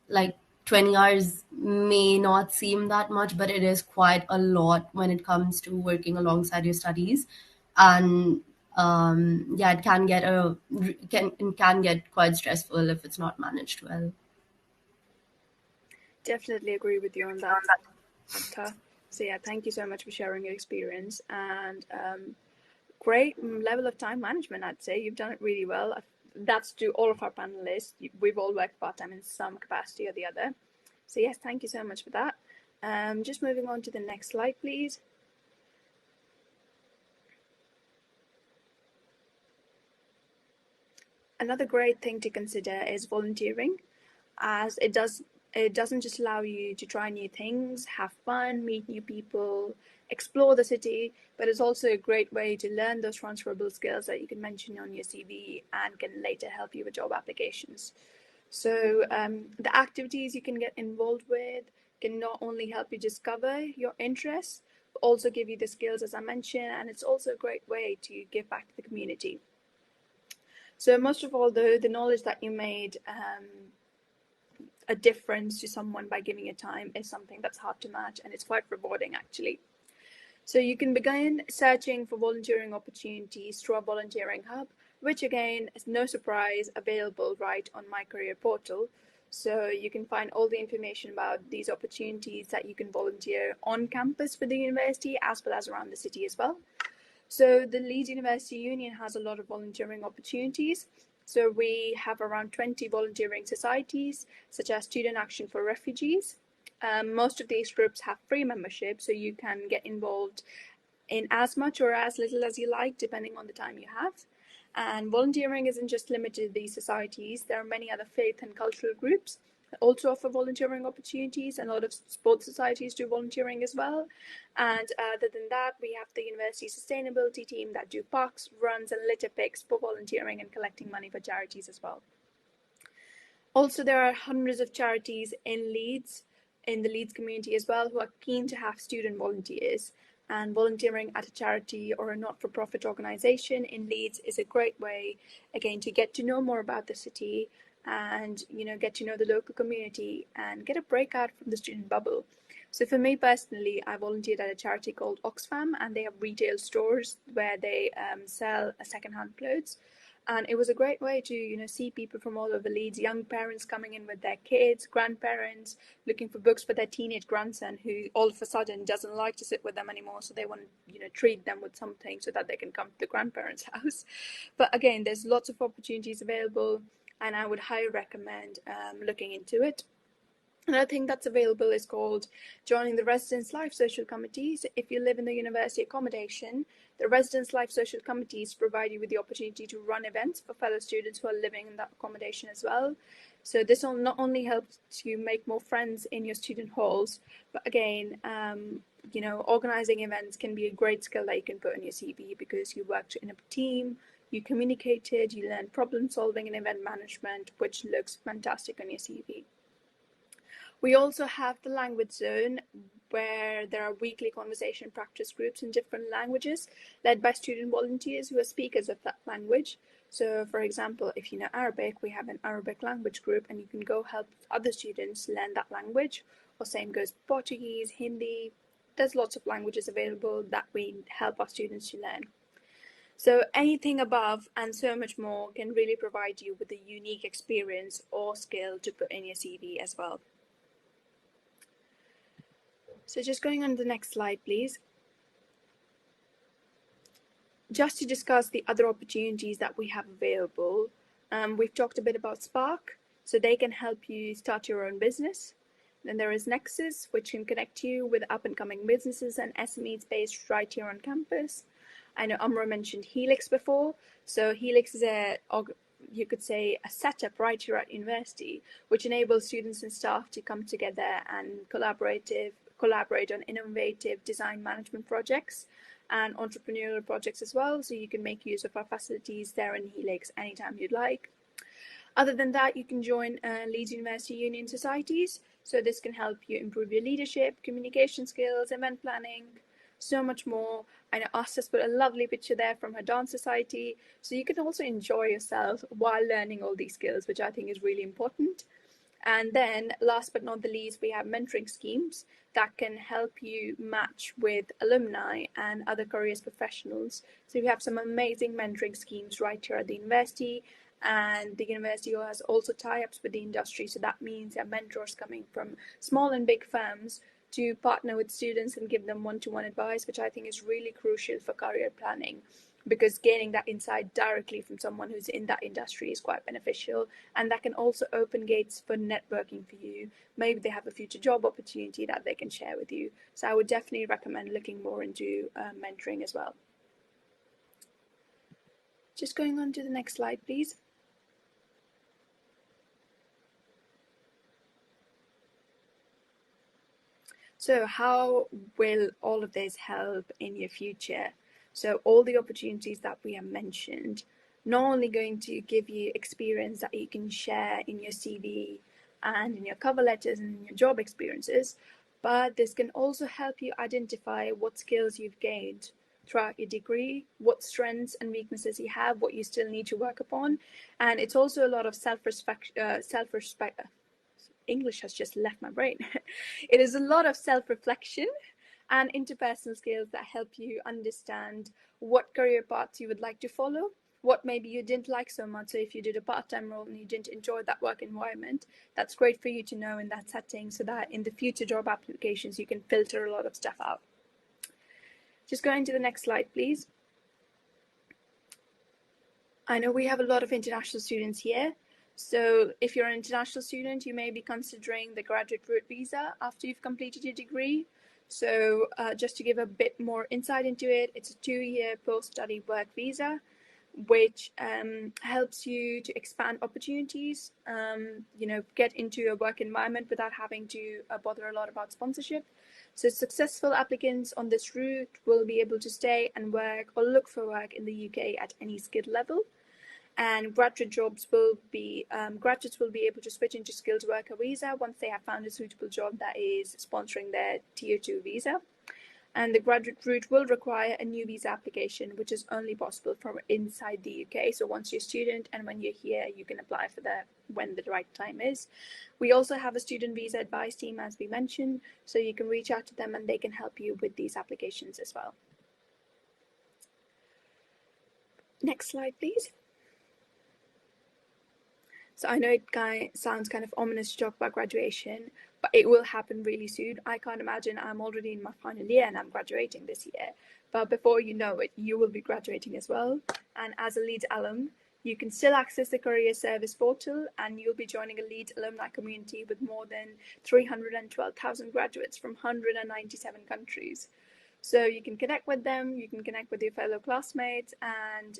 like 20 hours may not seem that much, but it is quite a lot when it comes to working alongside your studies. And yeah, it can get quite stressful if it's not managed well. Definitely agree with you on that, Asta. So yeah, thank you so much for sharing your experience, and great level of time management, I'd say. You've done it really well. That's to all of our panelists. We've all worked part-time in some capacity or the other. So yes, thank you so much for that. Just moving on to the next slide, please. Another great thing to consider is volunteering, as it doesn't just allow you to try new things, have fun, meet new people, explore the city, but it's also a great way to learn those transferable skills that you can mention on your CV and can later help you with job applications. So the activities you can get involved with can not only help you discover your interests, but also give you the skills, as I mentioned, and it's also a great way to give back to the community. So most of all, the knowledge that you made a difference to someone by giving your time is something that's hard to match, and it's quite rewarding actually. So you can begin searching for volunteering opportunities through our volunteering hub, which again is no surprise available right on my career portal. So you can find all the information about these opportunities that you can volunteer on campus for the university as well as around the city as well. So the Leeds University Union has a lot of volunteering opportunities. So we have around 20 volunteering societies, such as Student Action for Refugees. Most of these groups have free membership, so you can get involved in as much or as little as you like, depending on the time you have. And volunteering isn't just limited to these societies. There are many other faith and cultural groups that also offer volunteering opportunities, and a lot of sports societies do volunteering as well. And other than that, we have the university sustainability team that do parks, runs, and litter picks for volunteering and collecting money for charities as well. Also, there are hundreds of charities in Leeds, in the Leeds community as well, who are keen to have student volunteers. And volunteering at a charity or a not-for-profit organisation in Leeds is a great way, again, to get to know more about the city and get to know the local community and get a breakout from the student bubble. So for me personally, I volunteered at a charity called Oxfam, and they have retail stores where they sell second-hand clothes. And it was a great way to see people from all over Leeds, young parents coming in with their kids, grandparents looking for books for their teenage grandson who all of a sudden doesn't like to sit with them anymore, so they want to treat them with something so that they can come to the grandparents' house. But again, there's lots of opportunities available, and I would highly recommend looking into it. Another thing that's available is called joining the Residence Life Social Committees. If you live in the university accommodation, the Residence Life Social Committees provide you with the opportunity to run events for fellow students who are living in that accommodation as well. So this will not only help you make more friends in your student halls, but again, organizing events can be a great skill that you can put on your CV, because you worked in a team, you communicated, you learned problem solving and event management, which looks fantastic on your CV. We also have the language zone, where there are weekly conversation practice groups in different languages led by student volunteers who are speakers of that language. So for example, if you know Arabic, we have an Arabic language group and you can go help other students learn that language. Or same goes Portuguese, Hindi. There's lots of languages available that we help our students to learn. So anything above and so much more can really provide you with a unique experience or skill to put in your CV as well. So just going on to the next slide, please. Just to discuss the other opportunities that we have available, we've talked a bit about Spark, so they can help you start your own business. Then there is Nexus, which can connect you with up and coming businesses and SMEs based right here on campus. I know Amra mentioned Helix before, so Helix is you could say a setup right here at university, which enables students and staff to come together and collaborate on innovative design management projects and entrepreneurial projects as well. So you can make use of our facilities there in Helix anytime you'd like. Other than that, you can join Leeds University Union Societies. So this can help you improve your leadership, communication skills, event planning, so much more. I know Asta's put a lovely picture there from her dance society. So you can also enjoy yourself while learning all these skills, which I think is really important. And then last but not the least, we have mentoring schemes that can help you match with alumni and other careers professionals. So we have some amazing mentoring schemes right here at the university, and the university has also tie-ups with the industry. So that means there are mentors coming from small and big firms to partner with students and give them one-to-one advice, which I think is really crucial for career planning, because gaining that insight directly from someone who's in that industry is quite beneficial, and that can also open gates for networking for you. Maybe they have a future job opportunity that they can share with you. So I would definitely recommend looking more into mentoring as well. Just going on to the next slide, please. So how will all of this help in your future? So all the opportunities that we have mentioned, not only going to give you experience that you can share in your CV and in your cover letters and in your job experiences, but this can also help you identify what skills you've gained throughout your degree, what strengths and weaknesses you have, what you still need to work upon. And it's also a lot of self-respect. English has just left my brain. It is a lot of self-reflection and interpersonal skills that help you understand what career paths you would like to follow, what maybe you didn't like so much. So if you did a part-time role and you didn't enjoy that work environment, that's great for you to know in that setting, so that in the future job applications you can filter a lot of stuff out. Just going to the next slide, please. I know we have a lot of international students here. So if you're an international student, you may be considering the graduate route visa after you've completed your degree. So just to give a bit more insight into it, it's a 2-year post-study work visa, which helps you to expand opportunities, get into a work environment without having to bother a lot about sponsorship. So successful applicants on this route will be able to stay and work or look for work in the UK at any skilled level. And graduates will be able to switch into skilled worker visa once they have found a suitable job that is sponsoring their tier 2 visa. And the graduate route will require a new visa application, which is only possible from inside the UK. So once you're a student and when you're here, you can apply for that when the right time is. We also have a student visa advice team, as we mentioned, so you can reach out to them and they can help you with these applications as well. Next slide, please. So I know it sounds kind of ominous to talk about graduation, but it will happen really soon. I can't imagine. I'm already in my final year and I'm graduating this year. But before you know it, you will be graduating as well. And as a Leeds alum, you can still access the career service portal, and you'll be joining a Leeds alumni community with more than 312,000 graduates from 197 countries. So you can connect with them, you can connect with your fellow classmates, and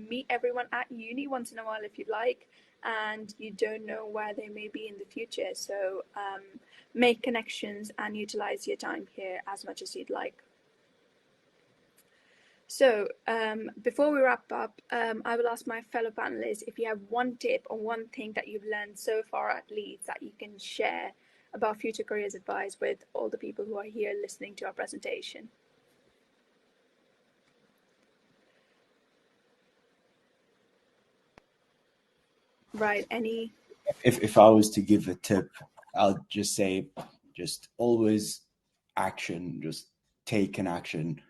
meet everyone at uni once in a while if you'd like. And you don't know where they may be in the future, so make connections and utilize your time here as much as you'd like. So before we wrap up, I will ask my fellow panelists if you have one tip or one thing that you've learned so far at Leeds that you can share about future careers advice with all the people who are here listening to our presentation. Right, any? If I was to give a tip, I'll just say, just always action, just take an action,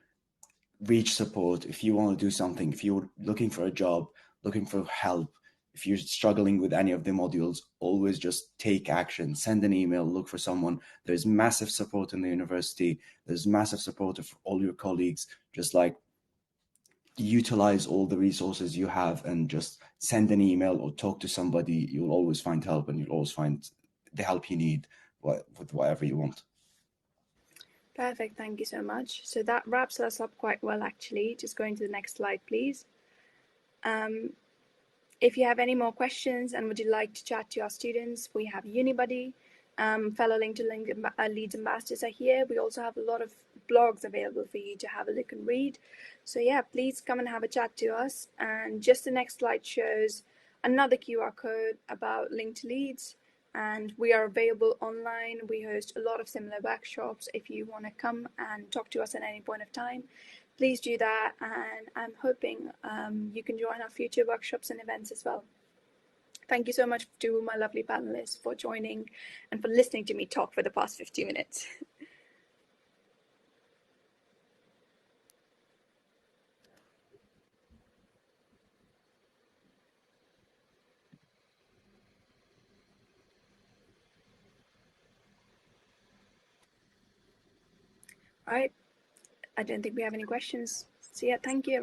reach support. If you want to do something, if you're looking for a job, looking for help, if you're struggling with any of the modules, always just take action, send an email, look for someone. There's massive support in the university. There's massive support of all your colleagues. Just like utilize all the resources you have and just send an email or talk to somebody. You'll always find help, and you'll always find the help you need with whatever you want. Perfect, thank you so much. So that wraps us up quite well, actually. Just going to the next slide, please. If you have any more questions and would you like to chat to our students, we have UniBuddy. Fellow Leeds ambassadors are here. We also have a lot of blogs available for you to have a look and read. So yeah, please come and have a chat to us. And just the next slide shows another QR code about Link to Leeds. And we are available online. We host a lot of similar workshops. If you want to come and talk to us at any point of time, please do that. And I'm hoping you can join our future workshops and events as well. Thank you so much to my lovely panelists for joining and for listening to me talk for the past 50 minutes. All right, I don't think we have any questions. So yeah, thank you.